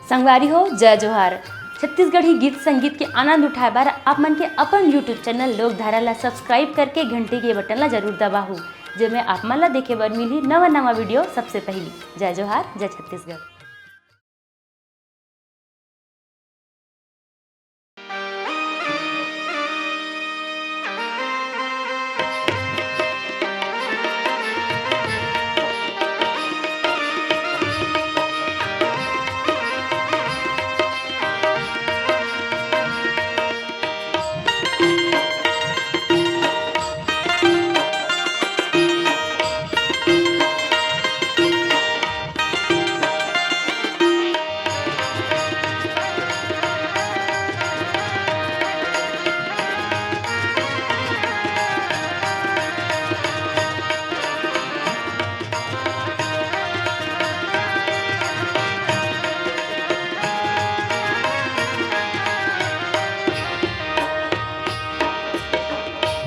संगवारी हो जय जोहार। छत्तीसगढ़ी गीत संगीत के आनंद उठाए बार आप मन के अपन यूट्यूब चैनल लोकधारा ला सब्सक्राइब करके घंटी के बटन ला जरूर दबाहू, जेमे आप मन ला देखे बर मिली नवा नवा वीडियो सबसे पहली। जय जोहार, जय छत्तीसगढ़।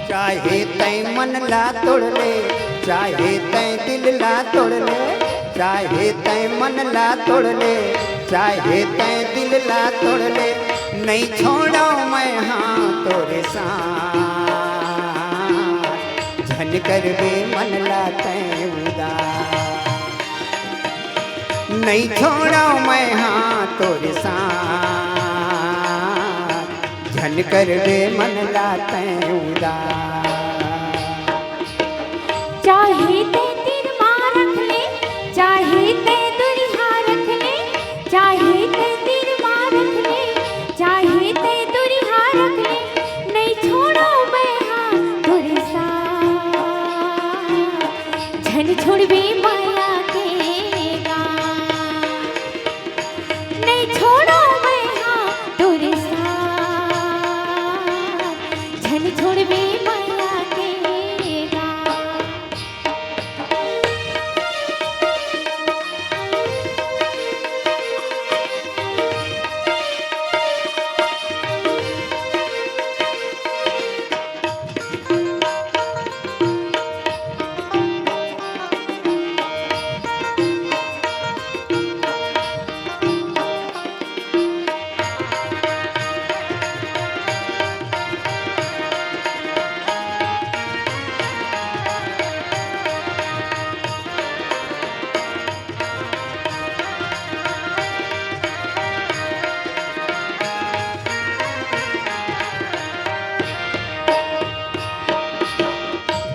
चाहे तै मन ला तोड़ ले, चाहे तै दिल ला तोड़ ले, चाहे तै मन ला तोड़ ले, चाहे तै दिल ला तोड़ ले, नहीं छोड़ो मैं हाँ तोरे साथ। झन कर बे मन ला तै उदास, नहीं छोड़ो मैं हाँ तोरे साथ। झन कर बे मन ला तै उदास। चाहे ते तीर मार रख ले, चाहे ते दुरिहा रख ले, चाहे ते तीर मार रख ले, चाहे ते दुरिहा रख ले, नहीं छोड़ो मैं हाँ तोरे साथ। झन छोड़बे माया के गाँव, नहीं छोड़ो मैं हाँ तोरे साथ। झन छोड़बे माया के गाँव।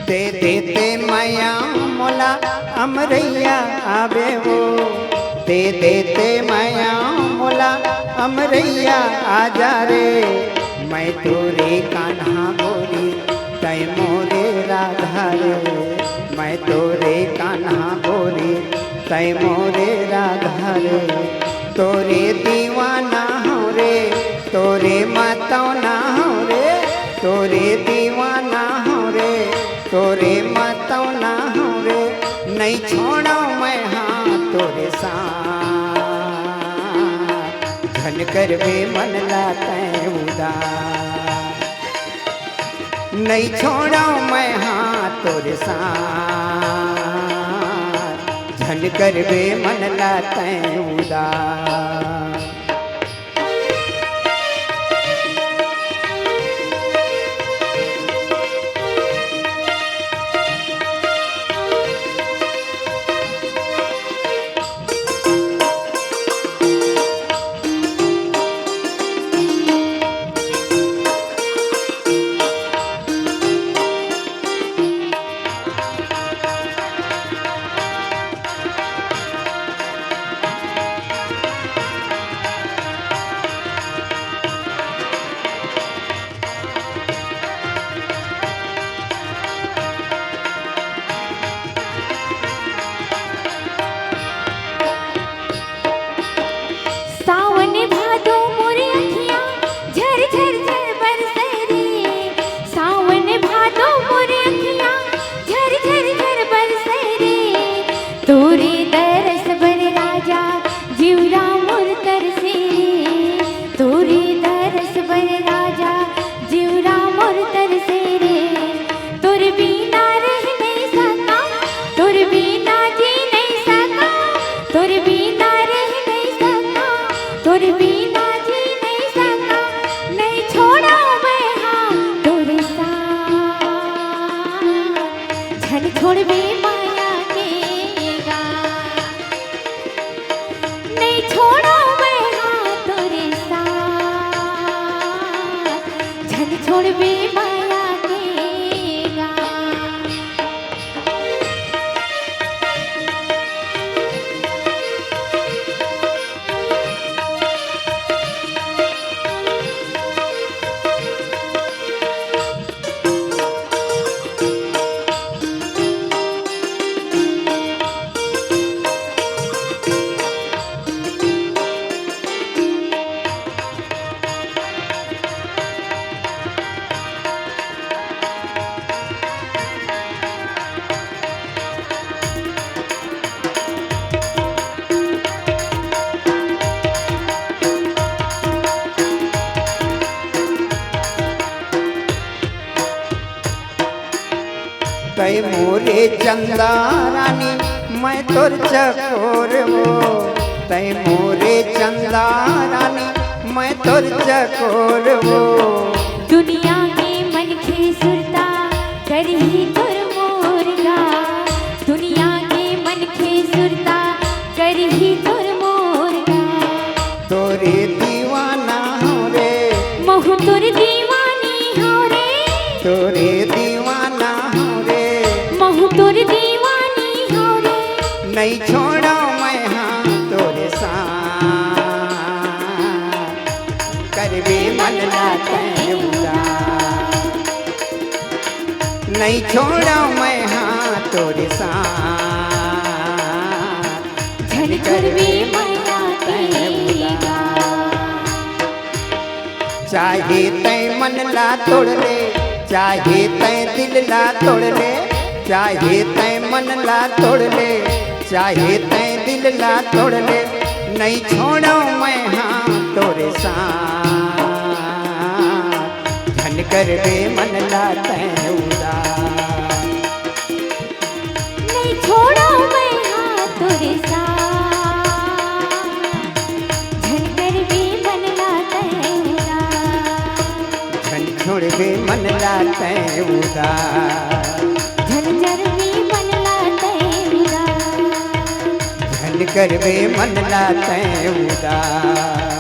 दे देते माया मोला अमरैया आवे वो, दे देते माया मोला अमरैया आजा रे। मैं तोरे कान्हा गोरी तै मोरे राधा रे, मैं तोरे कान्हा गोरी तै मोरे राधा रे। तोरे दीवाना हो रे, तोरे मतौना हो रे, तोरे दीवाना हो रे, तोरे मतौना हो रे। नहीं छोड़ो मैं हाँ तोरे साथ। झन कर बे मन ला तै उदास, नहीं छोड़ो मैं हाँ तोरे साथ। झन कर बे मन ला तै उदास। तोर बिना जी नहीं सका, नहीं छोड़ा मैं हाथ तोरे साथ, झन छोड़बे माया के गाँव, नहीं छोड़ा मैं हाथ तोरे साथ, झन छोड़बे माया के गाँव। तै मोरे चंदा रानी मैं तोर चकोर वो, तै मोरे चंदा रानी मैं तोर चकोर वो। दुनिया के मन के सुरता करही तोर मोरगा, दुनिया के मन के सुरता करही तोर मोरगा, तोरे दीवाना हो रे, महु तोर दीवानी हो रे, तोरे दीवाना हो रे, महु तोर दीवानी हो रे, नहीं छोड़ो मैं हाँ तोरे साथ, करबे मन लाते नहीं छोड़ो मैं हाँ तोरे साथ, झन छोड़बे माया के गाँव। चाहे तै मन ला तोड़ ले, चाहे तै दिल ला तोड़ ले, चाहे तै मन ला तोड़ ले, चाहे तै दिल ला तोड़ ले, नहीं छोड़ो मैं हाँ तोरे साथ, झन करबे मन ला तै उदास, नहीं छोड़ो मैं हाथ तोरे साथ, झन करबे मन लाते उदास, झन छोड़बे मन ला तै उदास, झन करबे मन लाते उदास, झन करबे मन ला तै उदास।